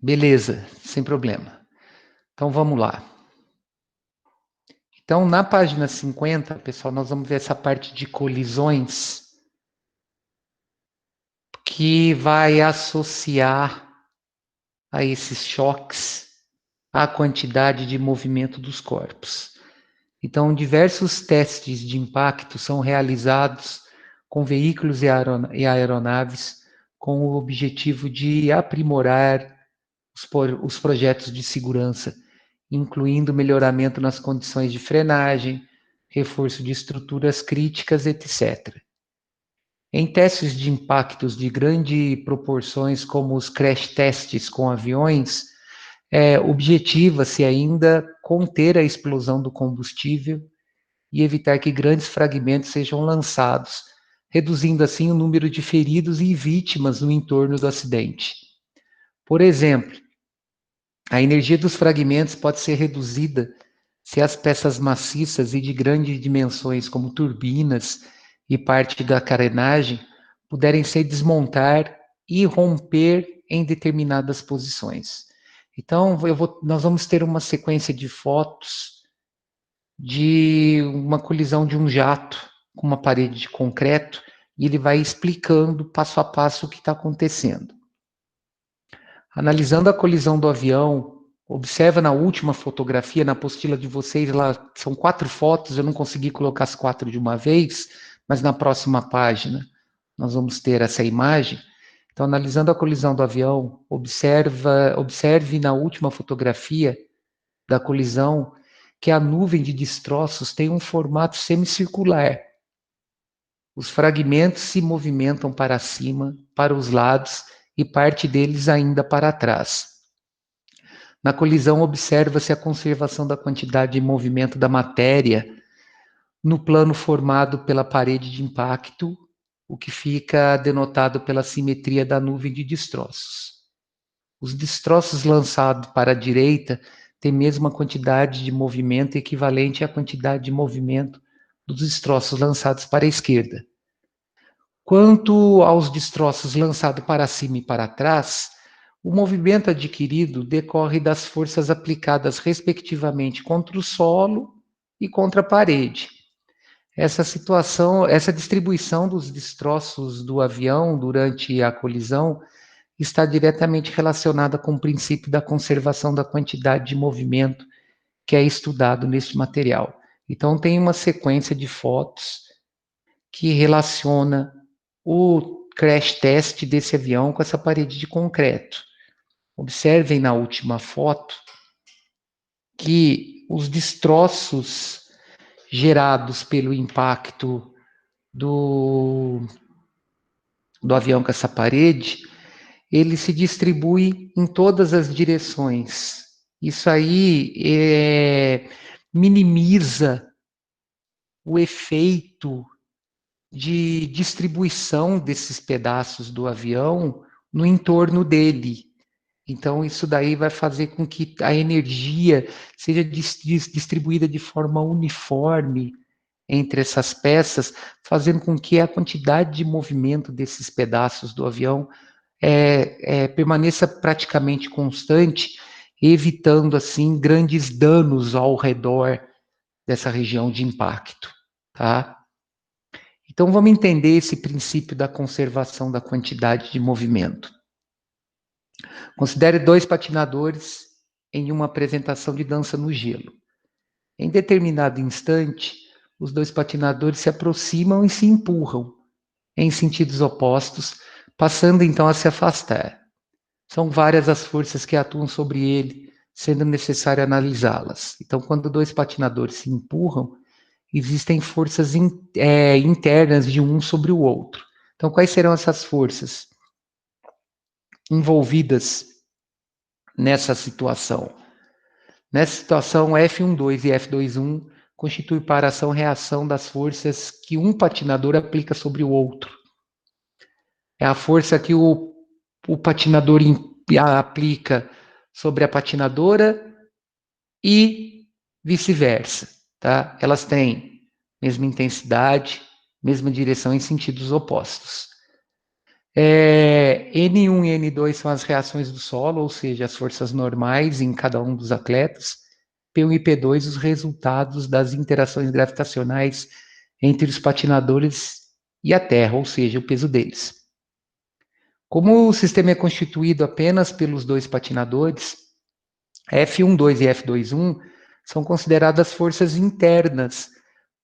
Beleza, sem problema. Então vamos lá. Então, na página 50, pessoal, nós vamos ver essa parte de colisões que vai associar a esses choques a quantidade de movimento dos corpos. Então, diversos testes de impacto são realizados com veículos e aeronaves com o objetivo de aprimorar os projetos de segurança, incluindo melhoramento nas condições de frenagem, reforço de estruturas críticas, etc. Em testes de impactos de grandes proporções, como os crash tests com aviões, objetiva-se ainda conter a explosão do combustível e evitar que grandes fragmentos sejam lançados, reduzindo assim o número de feridos e vítimas no entorno do acidente. Por exemplo, a energia dos fragmentos pode ser reduzida se as peças maciças e de grandes dimensões, como turbinas e parte da carenagem, puderem se desmontar e romper em determinadas posições. Então, nós vamos ter uma sequência de fotos de uma colisão de um jato com uma parede de concreto e ele vai explicando passo a passo o que está acontecendo. Analisando a colisão do avião, observa na última fotografia, na apostila de vocês, lá são 4 fotos, eu não consegui colocar as 4 de uma vez, mas na próxima página nós vamos ter essa imagem. Então, analisando a colisão do avião, observe na última fotografia da colisão que a nuvem de destroços tem um formato semicircular. Os fragmentos se movimentam para cima, para os lados e parte deles ainda para trás. Na colisão, observa-se a conservação da quantidade de movimento da matéria no plano formado pela parede de impacto, o que fica denotado pela simetria da nuvem de destroços. Os destroços lançados para a direita têm mesma quantidade de movimento equivalente à quantidade de movimento dos destroços lançados para a esquerda. Quanto aos destroços lançados para cima e para trás, o movimento adquirido decorre das forças aplicadas respectivamente contra o solo e contra a parede. Essa distribuição dos destroços do avião durante a colisão está diretamente relacionada com o princípio da conservação da quantidade de movimento que é estudado neste material. Então, tem uma sequência de fotos que relaciona o crash test desse avião com essa parede de concreto. Observem na última foto que os destroços gerados pelo impacto do avião com essa parede, ele se distribui em todas as direções. Isso aí minimiza o efeito de distribuição desses pedaços do avião no entorno dele. Então, isso daí vai fazer com que a energia seja distribuída de forma uniforme entre essas peças, fazendo com que a quantidade de movimento desses pedaços do avião permaneça praticamente constante, evitando, assim, grandes danos ao redor dessa região de impacto, tá? Então, vamos entender esse princípio da conservação da quantidade de movimento. Considere 2 patinadores em uma apresentação de dança no gelo. Em determinado instante, os 2 patinadores se aproximam e se empurram em sentidos opostos, passando então a se afastar. São várias as forças que atuam sobre ele, sendo necessário analisá-las. Então, quando 2 patinadores se empurram, existem forças internas de um sobre o outro. Então, quais serão essas forças envolvidas nessa situação? Nessa situação, F12 e F21 constituem para ação-reação das forças que um patinador aplica sobre o outro. É a força que o patinador aplica sobre a patinadora e vice-versa, tá? Elas têm mesma intensidade, mesma direção em sentidos opostos. N1 e N2 são as reações do solo, ou seja, as forças normais em cada um dos atletas. P1 e P2, os resultados das interações gravitacionais entre os patinadores e a Terra, ou seja, o peso deles. Como o sistema é constituído apenas pelos dois patinadores, F12 e F21 são consideradas forças internas,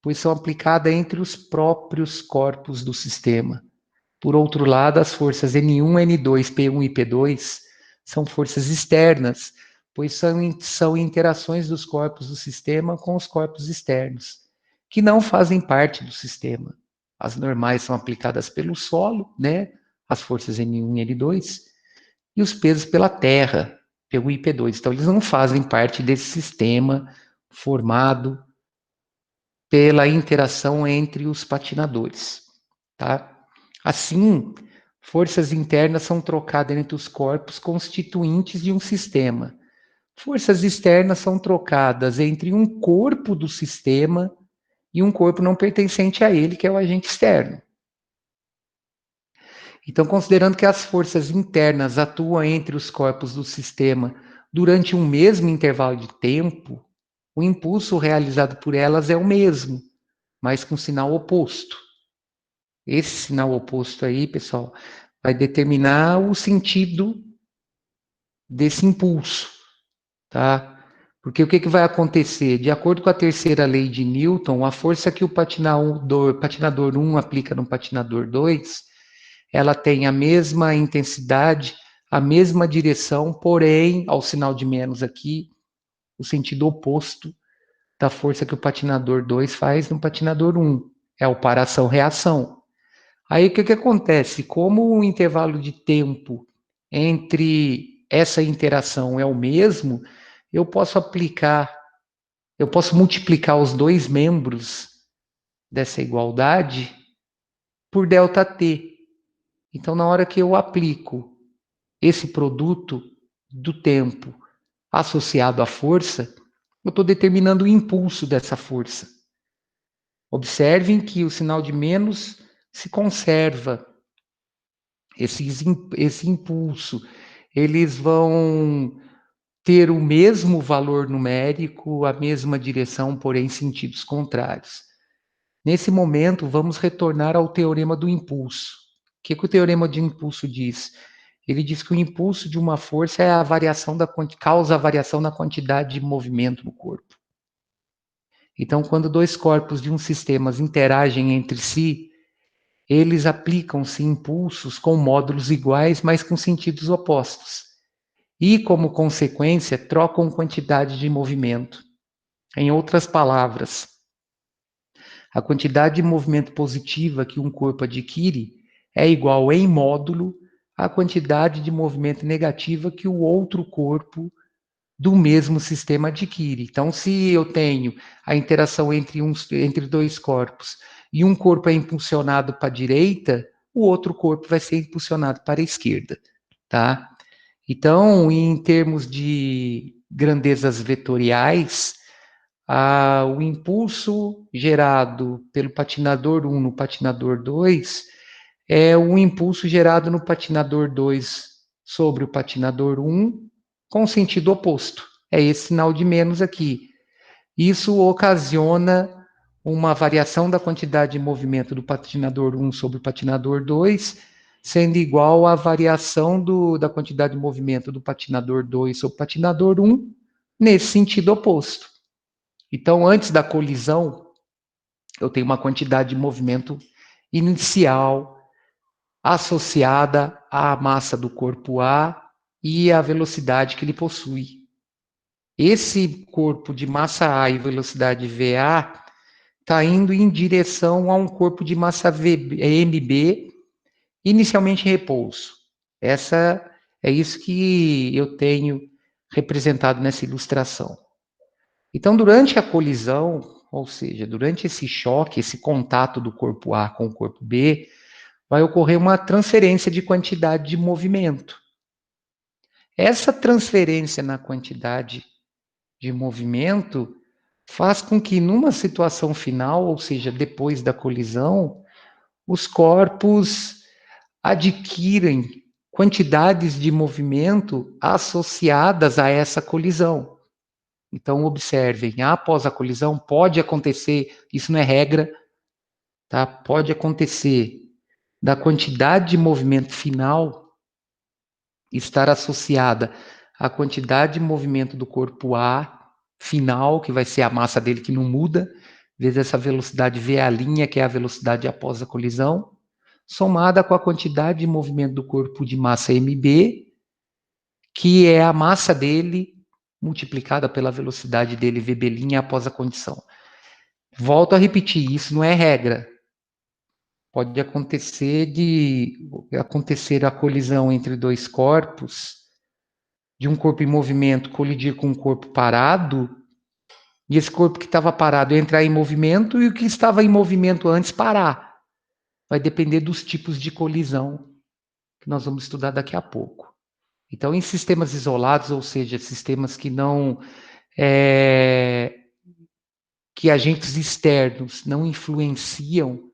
pois são aplicadas entre os próprios corpos do sistema. Por outro lado, as forças N1, N2, P1 e P2 são forças externas, pois são interações dos corpos do sistema com os corpos externos, que não fazem parte do sistema. As normais são aplicadas pelo solo, né? As forças N1 e N2, e os pesos pela terra, P1 e P2. Então, eles não fazem parte desse sistema formado pela interação entre os patinadores, tá? Assim, forças internas são trocadas entre os corpos constituintes de um sistema. Forças externas são trocadas entre um corpo do sistema e um corpo não pertencente a ele, que é o agente externo. Então, considerando que as forças internas atuam entre os corpos do sistema durante um mesmo intervalo de tempo, o impulso realizado por elas é o mesmo, mas com sinal oposto. Esse sinal oposto aí, pessoal, vai determinar o sentido desse impulso, tá? Porque o que vai acontecer? De acordo com a terceira lei de Newton, a força que o patinador 1 aplica no patinador 2, ela tem a mesma intensidade, a mesma direção, porém, ao sinal de menos aqui, o sentido oposto da força que o patinador 2 faz no patinador 1. É o par-ação-reação. Aí o que acontece? Como o intervalo de tempo entre essa interação é o mesmo, eu posso multiplicar os dois membros dessa igualdade por ΔT. Então, na hora que eu aplico esse produto do tempo associado à força, eu estou determinando o impulso dessa força. Observem que o sinal de menos se conserva. Esse impulso, eles vão ter o mesmo valor numérico, a mesma direção, porém sentidos contrários. Nesse momento, vamos retornar ao teorema do impulso. O que o teorema de impulso diz? Ele diz que o impulso de uma força é a variação causa a variação na quantidade de movimento no corpo. Então, quando dois corpos de um sistema interagem entre si, eles aplicam-se impulsos com módulos iguais, mas com sentidos opostos. E, como consequência, trocam quantidade de movimento. Em outras palavras, a quantidade de movimento positiva que um corpo adquire é igual em módulo à quantidade de movimento negativa que o outro corpo do mesmo sistema adquire. Então, se eu tenho a interação entre dois corpos e um corpo é impulsionado para a direita, o outro corpo vai ser impulsionado para a esquerda, tá? Então, em termos de grandezas vetoriais, o impulso gerado pelo patinador 1 no patinador 2 é o impulso gerado no patinador 2 sobre o patinador 1 com sentido oposto. É esse sinal de menos aqui. Isso ocasiona uma variação da quantidade de movimento do patinador 1 sobre o patinador 2, sendo igual à variação da quantidade de movimento do patinador 2 sobre o patinador 1, nesse sentido oposto. Então, antes da colisão, eu tenho uma quantidade de movimento inicial associada à massa do corpo A e à velocidade que ele possui. Esse corpo de massa A e velocidade VA está indo em direção a um corpo de massa MB, inicialmente em repouso. É isso que eu tenho representado nessa ilustração. Então, durante a colisão, ou seja, durante esse choque, esse contato do corpo A com o corpo B, vai ocorrer uma transferência de quantidade de movimento. Essa transferência na quantidade de movimento faz com que, numa situação final, ou seja, depois da colisão, os corpos adquirem quantidades de movimento associadas a essa colisão. Então, observem, após a colisão, pode acontecer, isso não é regra, tá? Pode acontecer da quantidade de movimento final estar associada à quantidade de movimento do corpo A final, que vai ser a massa dele que não muda, vezes essa velocidade V, a linha, que é a velocidade após a colisão, somada com a quantidade de movimento do corpo de massa MB, que é a massa dele multiplicada pela velocidade dele, VB' após a condição. Volto a repetir, isso não é regra. Pode acontecer a colisão entre dois corpos, de um corpo em movimento colidir com um corpo parado, e esse corpo que estava parado entrar em movimento e o que estava em movimento antes parar. Vai depender dos tipos de colisão que nós vamos estudar daqui a pouco. Então, em sistemas isolados, ou seja, sistemas que não que agentes externos não influenciam,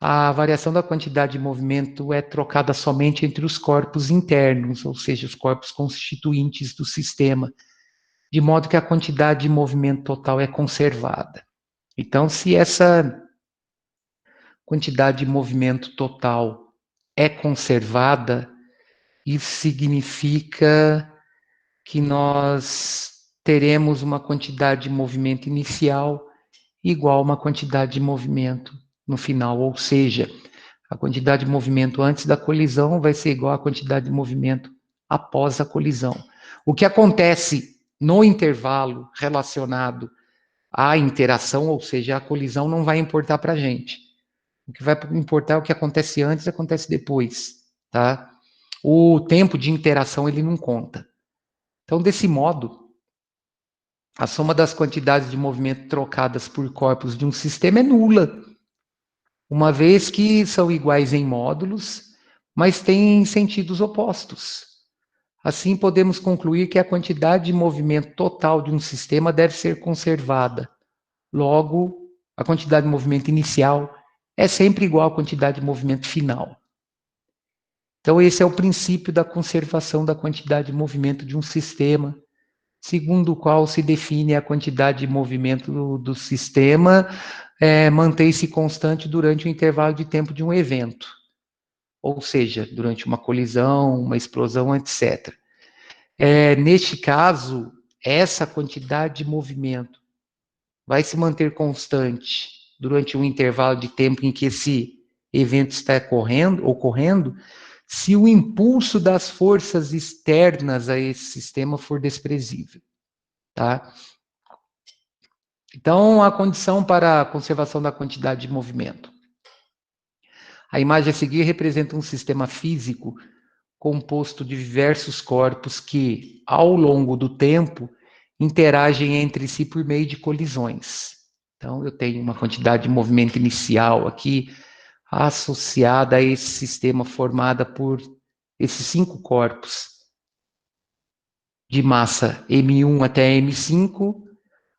a variação da quantidade de movimento é trocada somente entre os corpos internos, ou seja, os corpos constituintes do sistema, de modo que a quantidade de movimento total é conservada. Então, se essa quantidade de movimento total é conservada, isso significa que nós teremos uma quantidade de movimento inicial igual a uma quantidade de movimento no final, ou seja, a quantidade de movimento antes da colisão vai ser igual à quantidade de movimento após a colisão. O que acontece no intervalo relacionado à interação, ou seja, a colisão, não vai importar para a gente. O que vai importar é o que acontece antes e acontece depois, tá? O tempo de interação, ele não conta. Então, desse modo, a soma das quantidades de movimento trocadas por corpos de um sistema é nula, uma vez que são iguais em módulos, mas têm sentidos opostos. Assim, podemos concluir que a quantidade de movimento total de um sistema deve ser conservada. Logo, a quantidade de movimento inicial é sempre igual à quantidade de movimento final. Então, esse é o princípio da conservação da quantidade de movimento de um sistema, segundo o qual se define a quantidade de movimento do sistema, mantém-se constante durante o intervalo de tempo de um evento, ou seja, durante uma colisão, uma explosão, etc. Neste caso, essa quantidade de movimento vai se manter constante durante um intervalo de tempo em que esse evento está ocorrendo, se o impulso das forças externas a esse sistema for desprezível, tá? Então, a condição para a conservação da quantidade de movimento. A imagem a seguir representa um sistema físico composto de diversos corpos que, ao longo do tempo, interagem entre si por meio de colisões. Então, eu tenho uma quantidade de movimento inicial aqui, associada a esse sistema formada por esses 5 corpos de massa M1 até M5,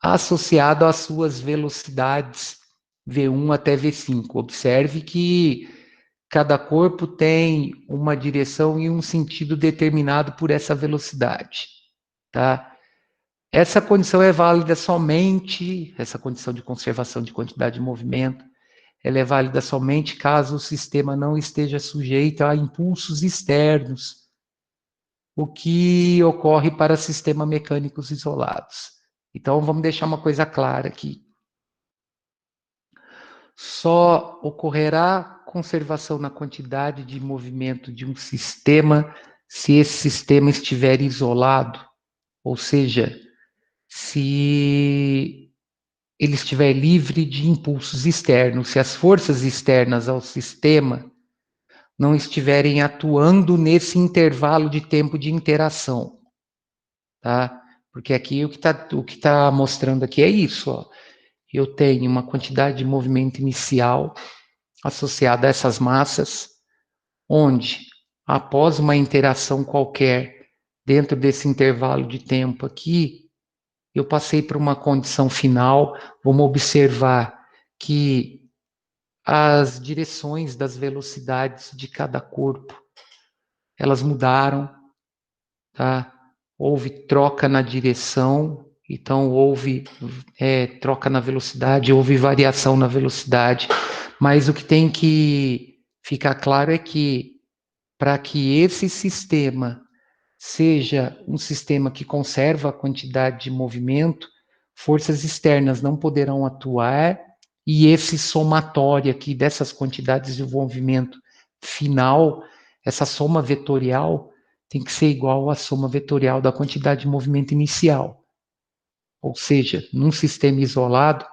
associado às suas velocidades V1 até V5. Observe que cada corpo tem uma direção e um sentido determinado por essa velocidade, tá? Essa condição é válida somente, essa condição de conservação de quantidade de movimento, ela é válida somente caso o sistema não esteja sujeito a impulsos externos, o que ocorre para sistemas mecânicos isolados. Então, vamos deixar uma coisa clara aqui. Só ocorrerá conservação na quantidade de movimento de um sistema se esse sistema estiver isolado, ou seja, se ele estiver livre de impulsos externos, se as forças externas ao sistema não estiverem atuando nesse intervalo de tempo de interação, tá? Porque aqui o que tá mostrando aqui é isso, ó. Eu tenho uma quantidade de movimento inicial associada a essas massas, onde, após uma interação qualquer, dentro desse intervalo de tempo aqui, eu passei por uma condição final. Vamos observar que as direções das velocidades de cada corpo. Elas mudaram, tá? Houve troca na direção, então houve troca na velocidade, houve variação na velocidade, mas o que tem que ficar claro é que para que esse sistema seja um sistema que conserva a quantidade de movimento, forças externas não poderão atuar e esse somatório aqui dessas quantidades de movimento final, essa soma vetorial, tem que ser igual à soma vetorial da quantidade de movimento inicial. Ou seja, num sistema isolado,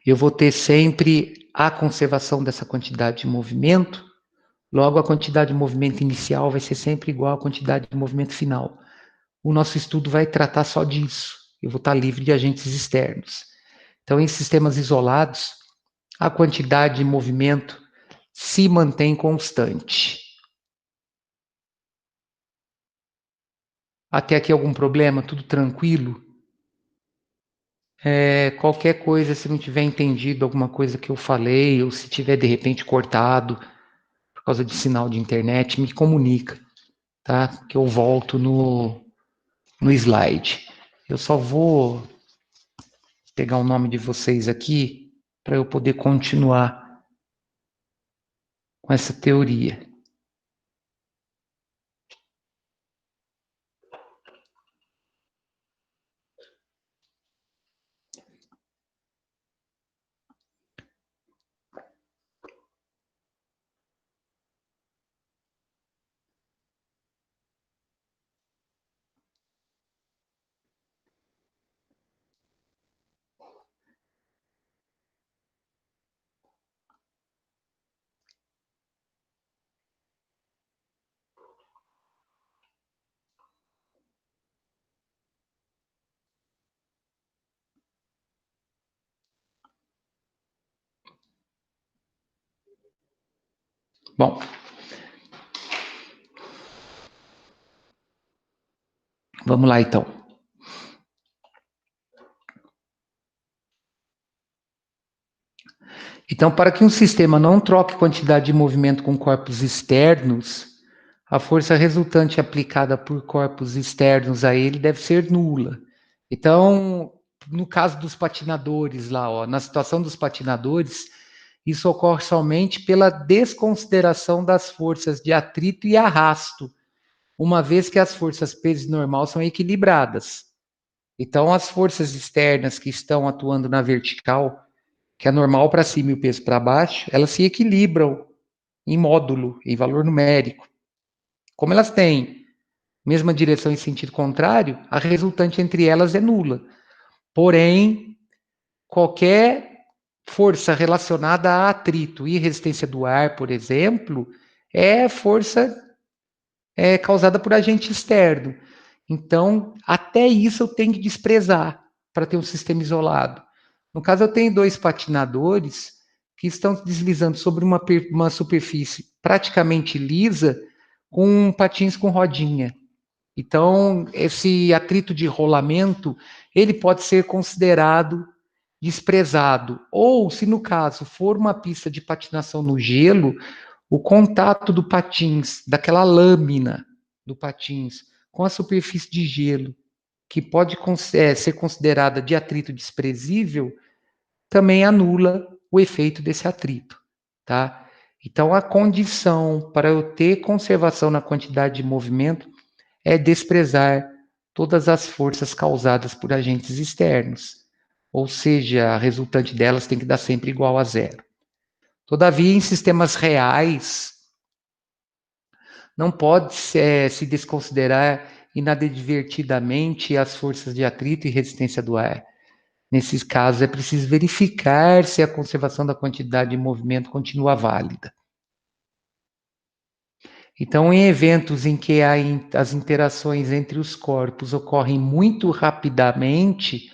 eu vou ter sempre a conservação dessa quantidade de movimento, logo a quantidade de movimento inicial vai ser sempre igual à quantidade de movimento final. O nosso estudo vai tratar só disso. Eu vou estar livre de agentes externos. Então, em sistemas isolados, a quantidade de movimento se mantém constante. Até aqui algum problema? Tudo tranquilo? Qualquer coisa, se não tiver entendido alguma coisa que eu falei, ou se tiver de repente cortado por causa de sinal de internet, me comunica, tá? Que eu volto no slide. Eu só vou pegar o nome de vocês aqui para eu poder continuar com essa teoria. Bom, vamos lá então. Então, para que um sistema não troque quantidade de movimento com corpos externos, a força resultante aplicada por corpos externos a ele deve ser nula. Então, no caso dos patinadores lá, ó, na situação dos patinadores, isso ocorre somente pela desconsideração das forças de atrito e arrasto, uma vez que as forças peso normal são equilibradas. Então, as forças externas que estão atuando na vertical, que é normal para cima e o peso para baixo, elas se equilibram em módulo, em valor numérico. Como elas têm mesma direção em sentido contrário, a resultante entre elas é nula. Porém, qualquer força relacionada a atrito e resistência do ar, por exemplo, é força causada por agente externo. Então, até isso eu tenho que desprezar para ter um sistema isolado. No caso, eu tenho dois patinadores que estão deslizando sobre uma superfície praticamente lisa com patins com rodinha. Então, esse atrito de rolamento, ele pode ser considerado desprezado. Ou, se no caso for uma pista de patinação no gelo, o contato do patins, daquela lâmina do patins, com a superfície de gelo, que pode ser considerada de atrito desprezível, também anula o efeito desse atrito, tá? Então, a condição para eu ter conservação na quantidade de movimento é desprezar todas as forças causadas por agentes externos, ou seja, a resultante delas tem que dar sempre igual a zero. Todavia, em sistemas reais, não pode se desconsiderar inadvertidamente as forças de atrito e resistência do ar. Nesses casos, é preciso verificar se a conservação da quantidade de movimento continua válida. Então, em eventos em que as interações entre os corpos ocorrem muito rapidamente,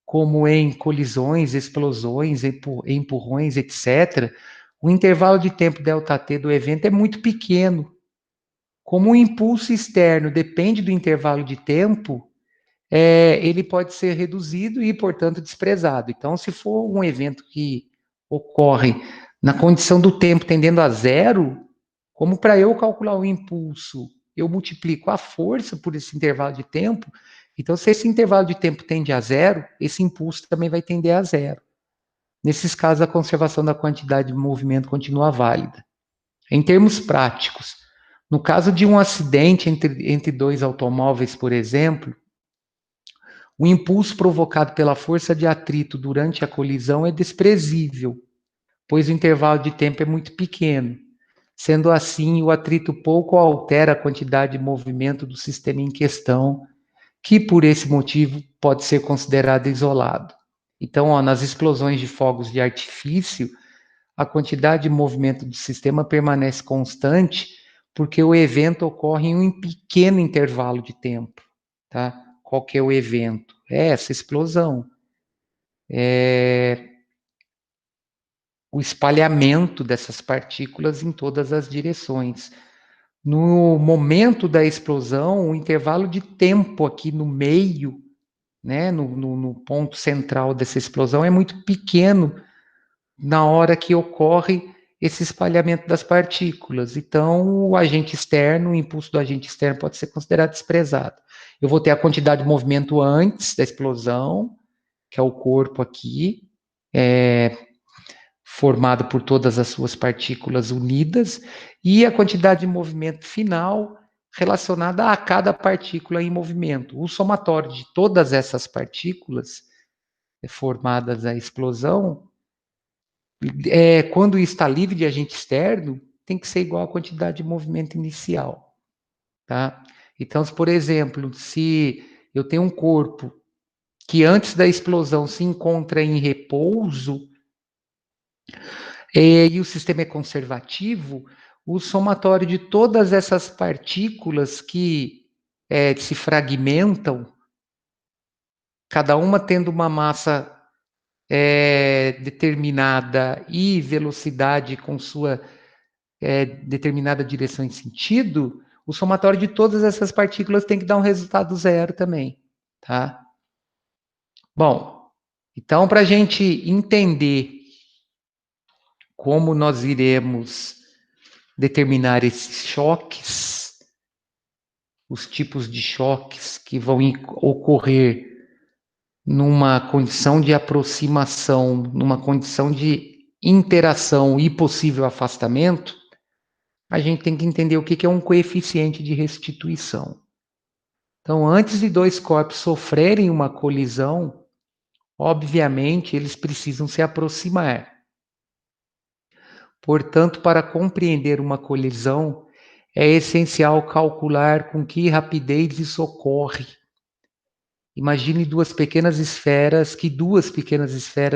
como em colisões, explosões, empurrões, etc., o intervalo de tempo ΔT do evento é muito pequeno. Como o impulso externo depende do intervalo de tempo, ele pode ser reduzido e, portanto, desprezado. Então, se for um evento que ocorre na condição do tempo tendendo a zero, como para eu calcular o impulso, eu multiplico a força por esse intervalo de tempo, então se esse intervalo de tempo tende a zero, esse impulso também vai tender a zero. Nesses casos, a conservação da quantidade de movimento continua válida. Em termos práticos, no caso de um acidente entre dois automóveis, por exemplo, o impulso provocado pela força de atrito durante a colisão é desprezível, pois o intervalo de tempo é muito pequeno. Sendo assim, o atrito pouco altera a quantidade de movimento do sistema em questão, que por esse motivo pode ser considerado isolado. Então, nas explosões de fogos de artifício, a quantidade de movimento do sistema permanece constante, porque o evento ocorre em um pequeno intervalo de tempo, tá? Qual que é o evento? É essa explosão. É o espalhamento dessas partículas em todas as direções. No momento da explosão, o intervalo de tempo aqui no meio, né, no ponto central dessa explosão, é muito pequeno na hora que ocorre esse espalhamento das partículas. Então, o agente externo, o impulso do agente externo pode ser considerado desprezado. Eu vou ter a quantidade de movimento antes da explosão, que é o corpo aqui, formado por todas as suas partículas unidas, e a quantidade de movimento final relacionada a cada partícula em movimento. O somatório de todas essas partículas formadas à explosão, quando está livre de agente externo, tem que ser igual à quantidade de movimento inicial. Tá? Então, por exemplo, se eu tenho um corpo que antes da explosão se encontra em repouso, e o sistema é conservativo, o somatório de todas essas partículas que se fragmentam, cada uma tendo uma massa determinada e velocidade com sua determinada direção e sentido, o somatório de todas essas partículas tem que dar um resultado zero também, tá? Bom, então para a gente entender como nós iremos determinar esses choques, os tipos de choques que vão ocorrer numa condição de aproximação, numa condição de interação e possível afastamento, a gente tem que entender o que é um coeficiente de restituição. Então, antes de dois corpos sofrerem uma colisão, obviamente eles precisam se aproximar. Portanto, para compreender uma colisão, é essencial calcular com que rapidez isso ocorre. Imagine duas pequenas esferas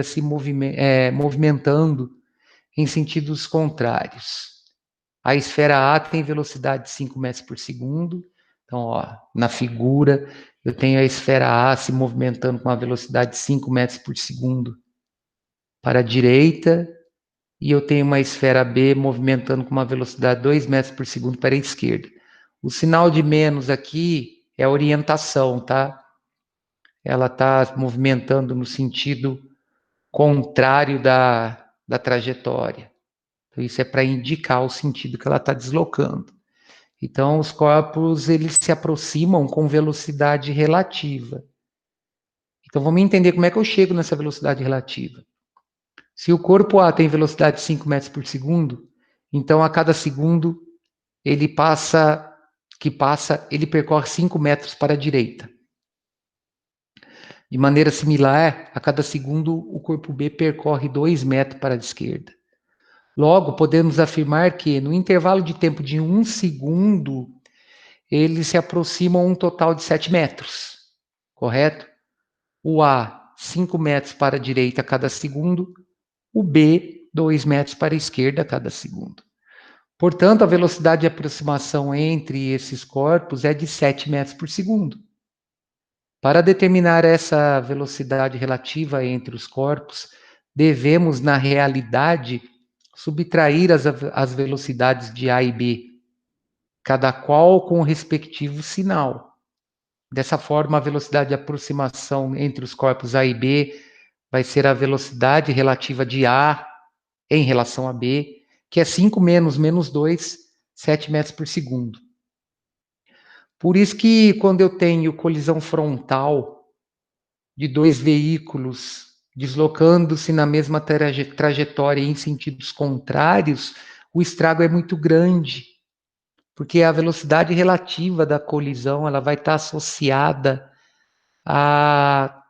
se movimentando em sentidos contrários. A esfera A tem velocidade de 5 metros por segundo. Então, na figura, eu tenho a esfera A se movimentando com a velocidade de 5 metros por segundo para a direita, e eu tenho uma esfera B movimentando com uma velocidade de 2 metros por segundo para a esquerda. O sinal de menos aqui é a orientação, tá? Ela está movimentando no sentido contrário da trajetória. Então, isso é para indicar o sentido que ela está deslocando. Então, os corpos eles se aproximam com velocidade relativa. Então, vamos entender como é que eu chego nessa velocidade relativa. Se o corpo A tem velocidade de 5 metros por segundo, então a cada segundo ele ele percorre 5 metros para a direita. De maneira similar, a cada segundo o corpo B percorre 2 metros para a esquerda. Logo, podemos afirmar que no intervalo de tempo de 1 segundo, eles se aproximam um total de 7 metros, correto? O A, 5 metros para a direita a cada segundo, o B, 2 metros para a esquerda a cada segundo. Portanto, a velocidade de aproximação entre esses corpos é de 7 metros por segundo. Para determinar essa velocidade relativa entre os corpos, devemos, na realidade, subtrair as velocidades de A e B, cada qual com o respectivo sinal. Dessa forma, a velocidade de aproximação entre os corpos A e B vai ser a velocidade relativa de A em relação a B, que é 5 menos 2, 7 metros por segundo. Por isso que quando eu tenho colisão frontal de dois veículos deslocando-se na mesma trajetória em sentidos contrários, o estrago é muito grande, porque a velocidade relativa da colisão ela vai estar associada à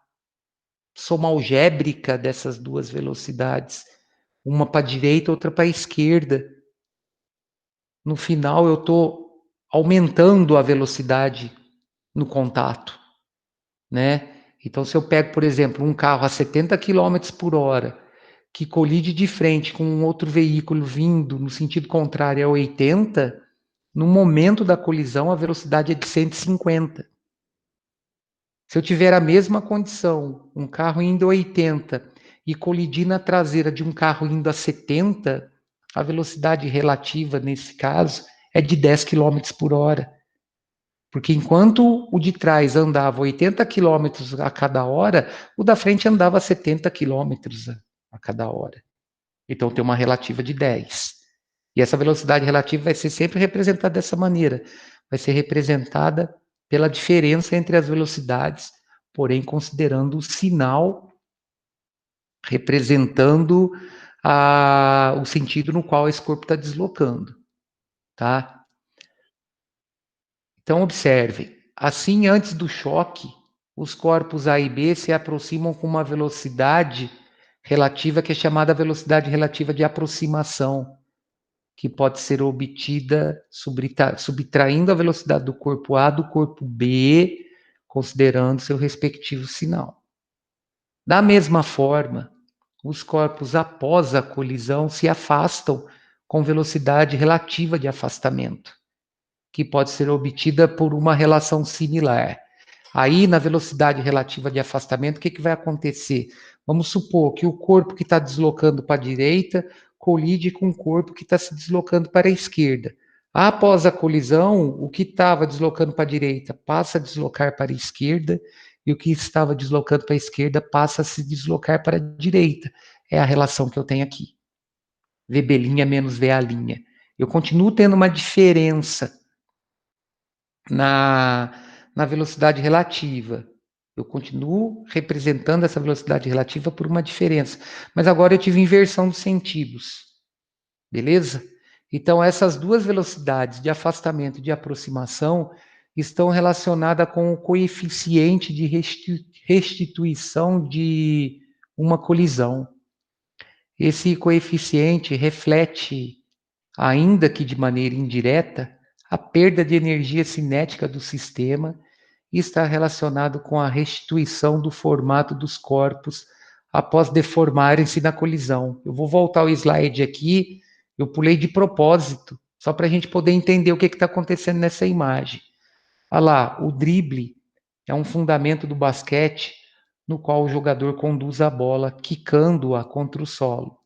soma algébrica dessas duas velocidades, uma para a direita, outra para a esquerda. No final, eu estou aumentando a velocidade no contato, né? Então, se eu pego, por exemplo, um carro a 70 km por hora, que colide de frente com um outro veículo vindo no sentido contrário a 80, no momento da colisão, a velocidade é de 150. Se eu tiver a mesma condição, um carro indo a 80 e colidir na traseira de um carro indo a 70, a velocidade relativa, nesse caso, é de 10 km por hora. Porque enquanto o de trás andava 80 km a cada hora, o da frente andava 70 km a cada hora. Então tem uma relativa de 10. E essa velocidade relativa vai ser sempre representada dessa maneira. Vai ser representada pela diferença entre as velocidades, porém considerando o sinal representando o sentido no qual esse corpo está deslocando, tá? Então observem, assim antes do choque, os corpos A e B se aproximam com uma velocidade relativa que é chamada velocidade relativa de aproximação, que pode ser obtida subtraindo a velocidade do corpo A do corpo B, considerando seu respectivo sinal. Da mesma forma, os corpos após a colisão se afastam com velocidade relativa de afastamento, que pode ser obtida por uma relação similar. Aí, na velocidade relativa de afastamento, o que vai acontecer? Vamos supor que o corpo que está deslocando para a direita colide com o corpo que está se deslocando para a esquerda. Após a colisão, o que estava deslocando para a direita passa a deslocar para a esquerda e o que estava deslocando para a esquerda passa a se deslocar para a direita. É a relação que eu tenho aqui. VB' menos VA'. Eu continuo tendo uma diferença na velocidade relativa. Eu continuo representando essa velocidade relativa por uma diferença. Mas agora eu tive inversão dos sentidos. Beleza? Então, essas duas velocidades de afastamento e de aproximação estão relacionadas com o coeficiente de restituição de uma colisão. Esse coeficiente reflete, ainda que de maneira indireta, a perda de energia cinética do sistema e está relacionado com a restituição do formato dos corpos após deformarem-se na colisão. Eu vou voltar ao slide aqui, eu pulei de propósito, só para a gente poder entender o que está acontecendo nessa imagem. Olha lá, o drible é um fundamento do basquete no qual o jogador conduz a bola, quicando-a contra o solo.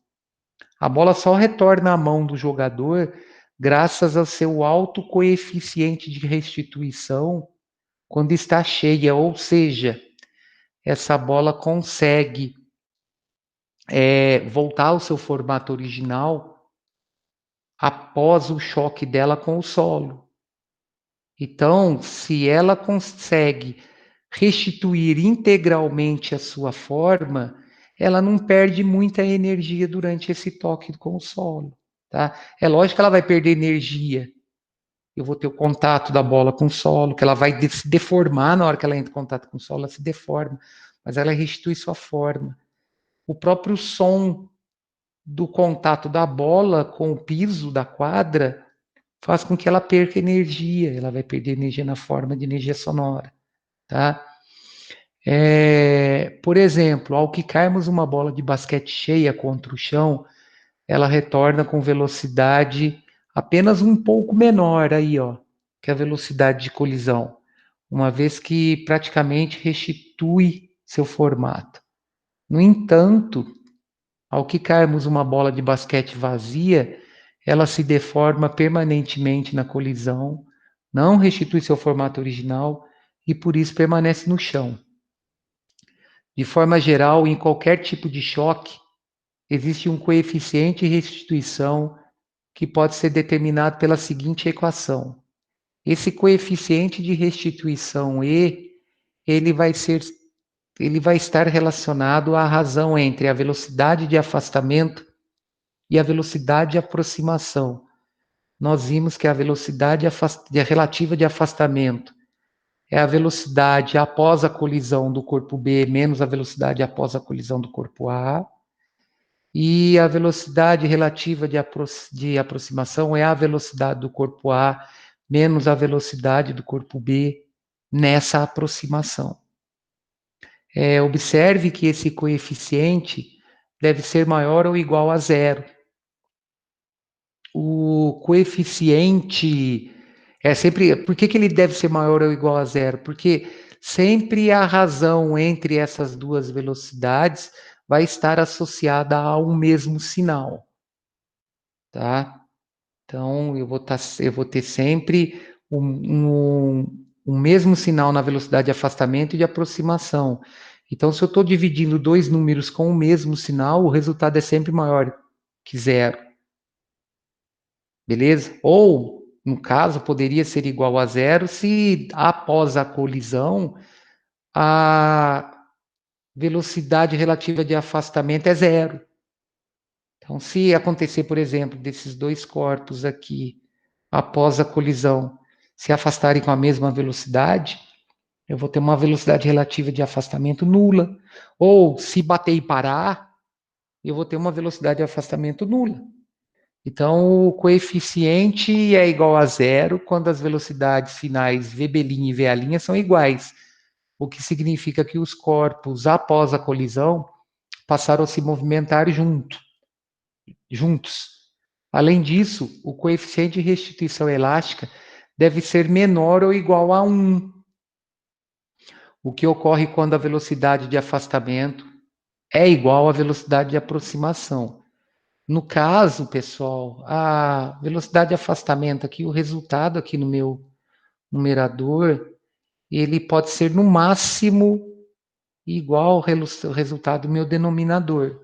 A bola só retorna à mão do jogador graças ao seu alto coeficiente de restituição quando está cheia, ou seja, essa bola consegue voltar ao seu formato original após o choque dela com o solo. Então, se ela consegue restituir integralmente a sua forma, ela não perde muita energia durante esse toque com o solo. Tá? É lógico que ela vai perder energia. Eu vou ter o contato da bola com o solo, que ela vai se deformar na hora que ela entra em contato com o solo, ela se deforma, mas ela restitui sua forma. O próprio som do contato da bola com o piso da quadra faz com que ela perca energia, ela vai perder energia na forma de energia sonora, tá? Por exemplo, ao quicarmos uma bola de basquete cheia contra o chão, ela retorna com velocidade apenas um pouco menor aí, ó, que a velocidade de colisão, uma vez que praticamente restitui seu formato. No entanto, ao quicarmos uma bola de basquete vazia, ela se deforma permanentemente na colisão, não restitui seu formato original e por isso permanece no chão. De forma geral, em qualquer tipo de choque, existe um coeficiente de restituição que pode ser determinado pela seguinte equação. Esse coeficiente de restituição E, ele vai estar relacionado à razão entre a velocidade de afastamento e a velocidade de aproximação. Nós vimos que a velocidade relativa de afastamento é a velocidade após a colisão do corpo B menos a velocidade após a colisão do corpo A. E a velocidade relativa de aproximação é a velocidade do corpo A menos a velocidade do corpo B nessa aproximação. Observe que esse coeficiente deve ser maior ou igual a zero. O coeficiente sempre. Por que ele deve ser maior ou igual a zero? Porque sempre a razão entre essas duas velocidades vai estar associada a um mesmo sinal, tá? Então, eu vou ter sempre um mesmo sinal na velocidade de afastamento e de aproximação. Então, se eu estou dividindo dois números com o mesmo sinal, o resultado é sempre maior que zero. Beleza? Ou, no caso, poderia ser igual a zero se, após a colisão, a velocidade relativa de afastamento é zero. Então, se acontecer, por exemplo, desses dois corpos aqui, após a colisão, se afastarem com a mesma velocidade, eu vou ter uma velocidade relativa de afastamento nula. Ou, se bater e parar, eu vou ter uma velocidade de afastamento nula. Então, o coeficiente é igual a zero quando as velocidades finais VB' e VA' são iguais, o que significa que os corpos, após a colisão, passaram a se movimentar juntos. Além disso, o coeficiente de restituição elástica deve ser menor ou igual a 1, o que ocorre quando a velocidade de afastamento é igual à velocidade de aproximação. No caso, pessoal, a velocidade de afastamento aqui, o resultado aqui no meu numerador, ele pode ser no máximo igual ao resultado do meu denominador.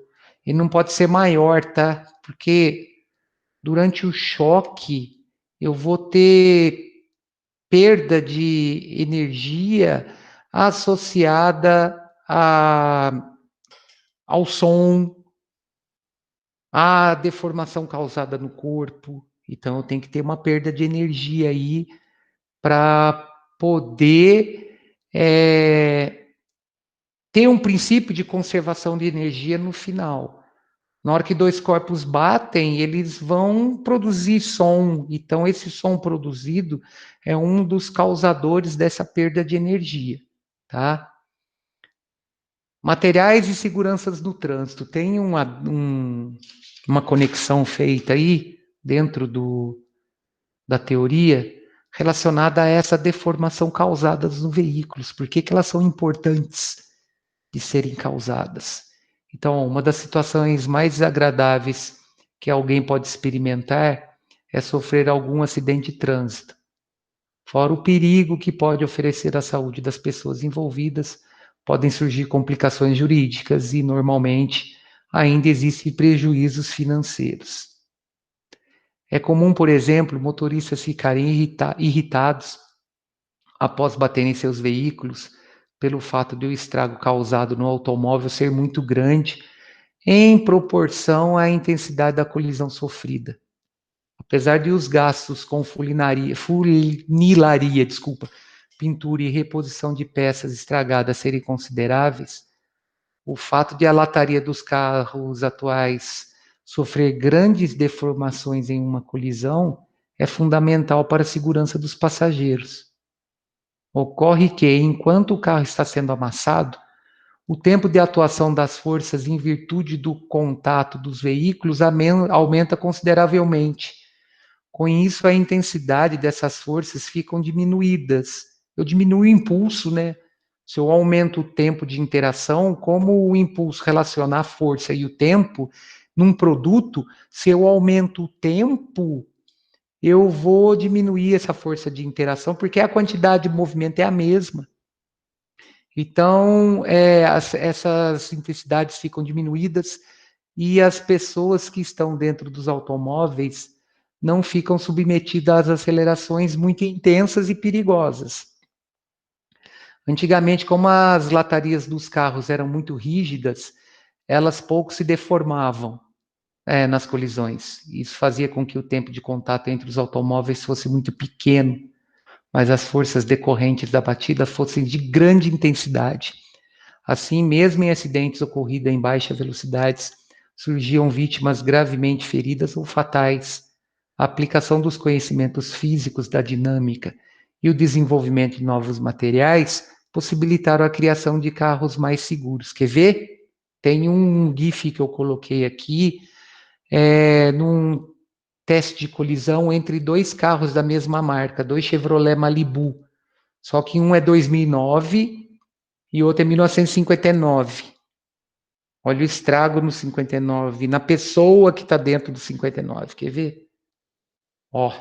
Ele não pode ser maior, tá? Porque durante o choque eu vou ter perda de energia associada ao som, à deformação causada no corpo. Então, eu tenho que ter uma perda de energia aí para poder ter um princípio de conservação de energia no final. Na hora que dois corpos batem, eles vão produzir som. Então, esse som produzido é um dos causadores dessa perda de energia, tá? Materiais e seguranças do trânsito. Tem uma conexão feita aí dentro da teoria relacionada a essa deformação causada nos veículos. Por que elas são importantes de serem causadas? Então, uma das situações mais desagradáveis que alguém pode experimentar é sofrer algum acidente de trânsito. Fora o perigo que pode oferecer à saúde das pessoas envolvidas, podem surgir complicações jurídicas e, normalmente, ainda existem prejuízos financeiros. É comum, por exemplo, motoristas ficarem irritados após baterem seus veículos pelo fato de o estrago causado no automóvel ser muito grande em proporção à intensidade da colisão sofrida. Apesar de os gastos com funilaria, pintura e reposição de peças estragadas serem consideráveis, o fato de a lataria dos carros atuais sofrer grandes deformações em uma colisão é fundamental para a segurança dos passageiros. Ocorre que, enquanto o carro está sendo amassado, o tempo de atuação das forças em virtude do contato dos veículos aumenta consideravelmente. Com isso, a intensidade dessas forças ficam diminuídas. Eu diminuo o impulso, né? Se eu aumento o tempo de interação, como o impulso relaciona a força e o tempo num produto, se eu aumento o tempo, eu vou diminuir essa força de interação, porque a quantidade de movimento é a mesma. Então, essas intensidades ficam diminuídas e as pessoas que estão dentro dos automóveis não ficam submetidas às acelerações muito intensas e perigosas. Antigamente, como as latarias dos carros eram muito rígidas, elas pouco se deformavam nas colisões. Isso fazia com que o tempo de contato entre os automóveis fosse muito pequeno, mas as forças decorrentes da batida fossem de grande intensidade. Assim, mesmo em acidentes ocorridos em baixa velocidades, surgiam vítimas gravemente feridas ou fatais. A aplicação dos conhecimentos físicos da dinâmica e o desenvolvimento de novos materiais possibilitaram a criação de carros mais seguros. Quer ver? Tem um GIF que eu coloquei aqui, num teste de colisão entre dois carros da mesma marca, dois Chevrolet Malibu. Só que um é 2009 e o outro é 1959. Olha o estrago no 59, na pessoa que está dentro do 59. Quer ver? Ó,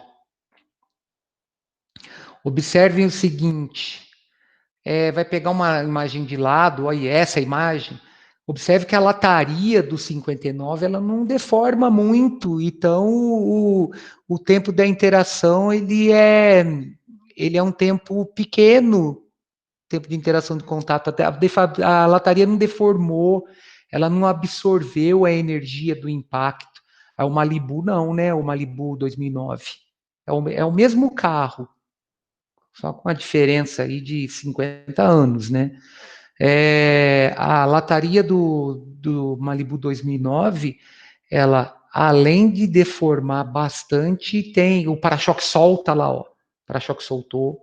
observem o seguinte. Vai pegar uma imagem de lado, olha essa imagem. Observe que a lataria do 59 ela não deforma muito, então o tempo da interação ele é um tempo pequeno, tempo de interação de contato. Até a lataria não deformou, ela não absorveu a energia do impacto. O Malibu não, né? O Malibu 2009 é o mesmo carro, só com a diferença aí de 50 anos, né? A lataria do Malibu 2009, ela, além de deformar bastante, tem o para-choque solta lá, ó. O para-choque soltou.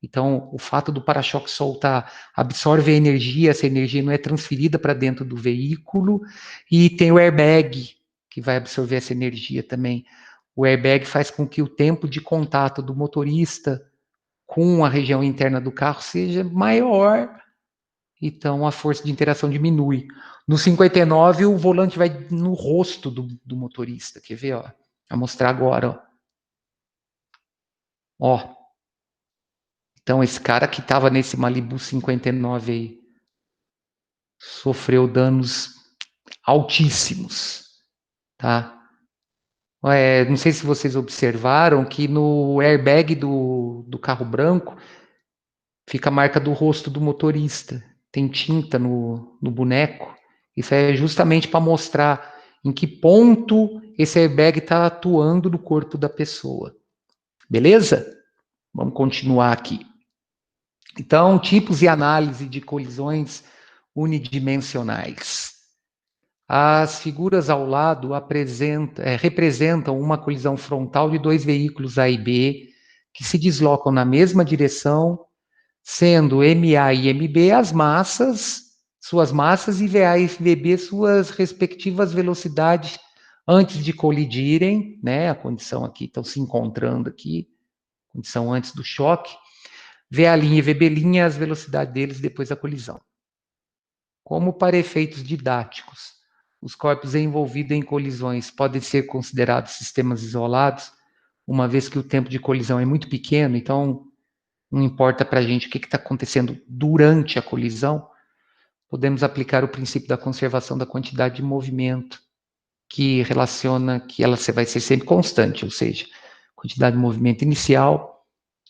Então, o fato do para-choque soltar absorve a energia, essa energia não é transferida para dentro do veículo, e tem o airbag, que vai absorver essa energia também. O airbag faz com que o tempo de contato do motorista com a região interna do carro seja maior, então a força de interação diminui. No 59, o volante vai no rosto do motorista. Quer ver? Ó? Vou mostrar agora. Ó. Então, esse cara que estava nesse Malibu 59 aí sofreu danos altíssimos. Tá? Não sei se vocês observaram que no airbag do carro branco fica a marca do rosto do motorista. Tem tinta no boneco. Isso é justamente para mostrar em que ponto esse airbag está atuando no corpo da pessoa. Beleza? Vamos continuar aqui. Então, tipos e análise de colisões unidimensionais. As figuras ao lado representam uma colisão frontal de dois veículos A e B que se deslocam na mesma direção, sendo MA e MB suas massas, e VA e VB suas respectivas velocidades antes de colidirem, né? A condição aqui, estão se encontrando aqui, condição antes do choque. VA' e VB' as velocidades deles depois da colisão. Como para efeitos didáticos, os corpos envolvidos em colisões podem ser considerados sistemas isolados, uma vez que o tempo de colisão é muito pequeno, então não importa para a gente o que está acontecendo durante a colisão, podemos aplicar o princípio da conservação da quantidade de movimento, que relaciona que ela vai ser sempre constante, ou seja, a quantidade de movimento inicial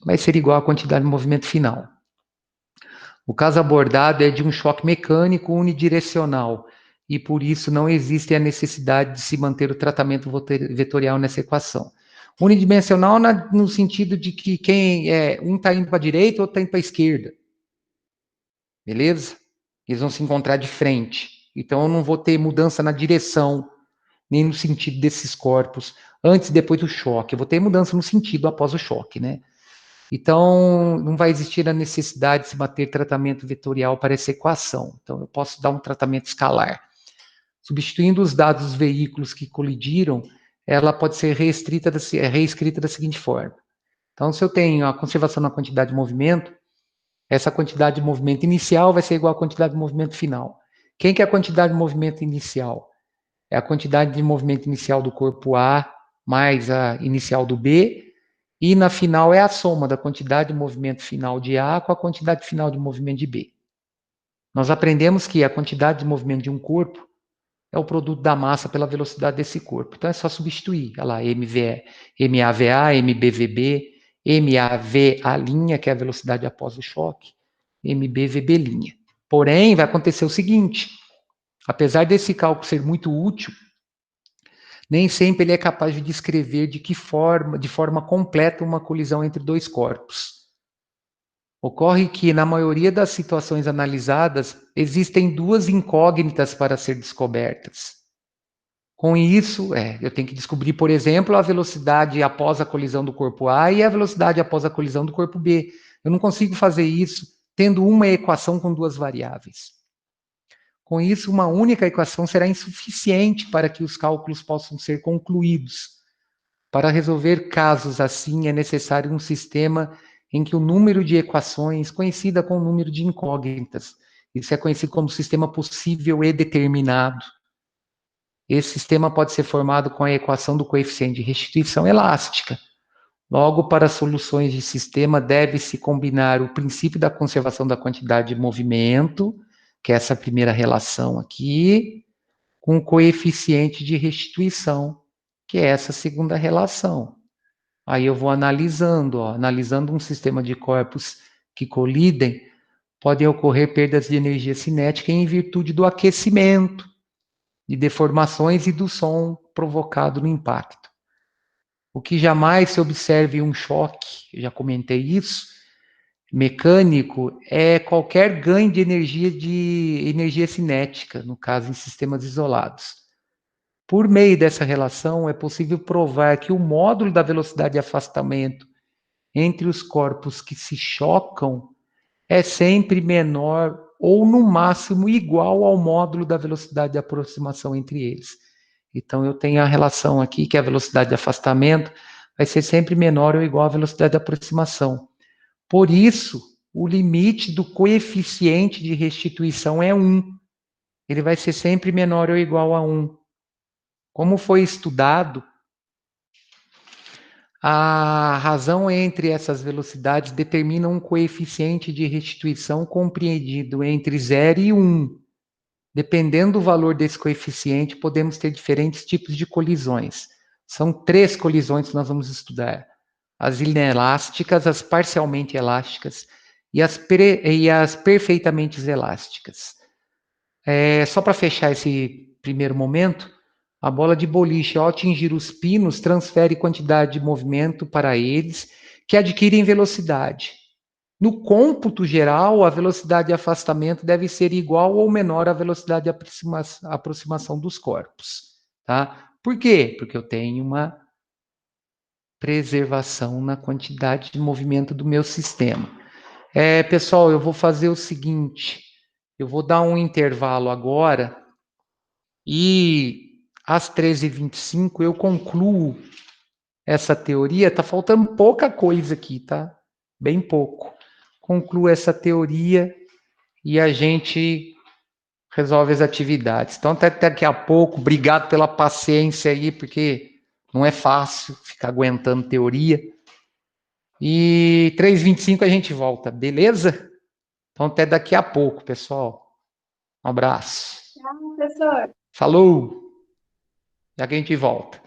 vai ser igual à quantidade de movimento final. O caso abordado é de um choque mecânico unidirecional, e por isso não existe a necessidade de se manter o tratamento vetorial nessa equação. Unidimensional no sentido de que um está indo para a direita, outro está indo para a esquerda. Beleza? Eles vão se encontrar de frente. Então eu não vou ter mudança na direção, nem no sentido desses corpos, antes e depois do choque. Eu vou ter mudança no sentido após o choque, né? Então, não vai existir a necessidade de se manter tratamento vetorial para essa equação. Então, eu posso dar um tratamento escalar. Substituindo os dados dos veículos que colidiram, ela pode ser reescrita da seguinte forma. Então, se eu tenho a conservação na quantidade de movimento, essa quantidade de movimento inicial vai ser igual à quantidade de movimento final. Quem que é a quantidade de movimento inicial? É a quantidade de movimento inicial do corpo A mais a inicial do B, e na final é a soma da quantidade de movimento final de A com a quantidade final de movimento de B. Nós aprendemos que a quantidade de movimento de um corpo é o produto da massa pela velocidade desse corpo. Então é só substituir. Olha lá, MAVA, MBVB, MAVA', que é a velocidade após o choque, MBVB'. Porém, vai acontecer o seguinte, apesar desse cálculo ser muito útil, nem sempre ele é capaz de descrever de forma completa uma colisão entre dois corpos. Ocorre que, na maioria das situações analisadas, existem duas incógnitas para ser descobertas. Com isso, eu tenho que descobrir, por exemplo, a velocidade após a colisão do corpo A e a velocidade após a colisão do corpo B. Eu não consigo fazer isso tendo uma equação com duas variáveis. Com isso, uma única equação será insuficiente para que os cálculos possam ser concluídos. Para resolver casos assim, é necessário um sistema em que o número de equações coincida com o número de incógnitas. Isso é conhecido como sistema possível e determinado. Esse sistema pode ser formado com a equação do coeficiente de restituição elástica. Logo, para soluções de sistema, deve-se combinar o princípio da conservação da quantidade de movimento, que é essa primeira relação aqui, com o coeficiente de restituição, que é essa segunda relação. Aí eu vou analisando, analisando um sistema de corpos que colidem, podem ocorrer perdas de energia cinética em virtude do aquecimento, de deformações e do som provocado no impacto. O que jamais se observa em um choque, eu já comentei isso, mecânico, é qualquer ganho de energia cinética, no caso em sistemas isolados. Por meio dessa relação, é possível provar que o módulo da velocidade de afastamento entre os corpos que se chocam é sempre menor ou, no máximo, igual ao módulo da velocidade de aproximação entre eles. Então, eu tenho a relação aqui que a velocidade de afastamento vai ser sempre menor ou igual à velocidade de aproximação. Por isso, o limite do coeficiente de restituição é 1. Ele vai ser sempre menor ou igual a 1. Como foi estudado, a razão entre essas velocidades determina um coeficiente de restituição compreendido entre 0 e 1. Dependendo do valor desse coeficiente, podemos ter diferentes tipos de colisões. São 3 colisões que nós vamos estudar: as inelásticas, as parcialmente elásticas e as perfeitamente elásticas. Só para fechar esse primeiro momento, a bola de boliche, ao atingir os pinos, transfere quantidade de movimento para eles, que adquirem velocidade. No cômputo geral, a velocidade de afastamento deve ser igual ou menor à velocidade de aproximação dos corpos. Tá? Por quê? Porque eu tenho uma preservação na quantidade de movimento do meu sistema. Pessoal, eu vou fazer o seguinte, eu vou dar um intervalo agora e às 13h25 eu concluo essa teoria. Tá faltando pouca coisa aqui, tá? Bem pouco. Concluo essa teoria e a gente resolve as atividades. Então, até daqui a pouco. Obrigado pela paciência aí, porque não é fácil ficar aguentando teoria. E 3h25 a gente volta, beleza? Então, até daqui a pouco, pessoal. Um abraço. Tchau, professor. Falou! Já que a gente volta.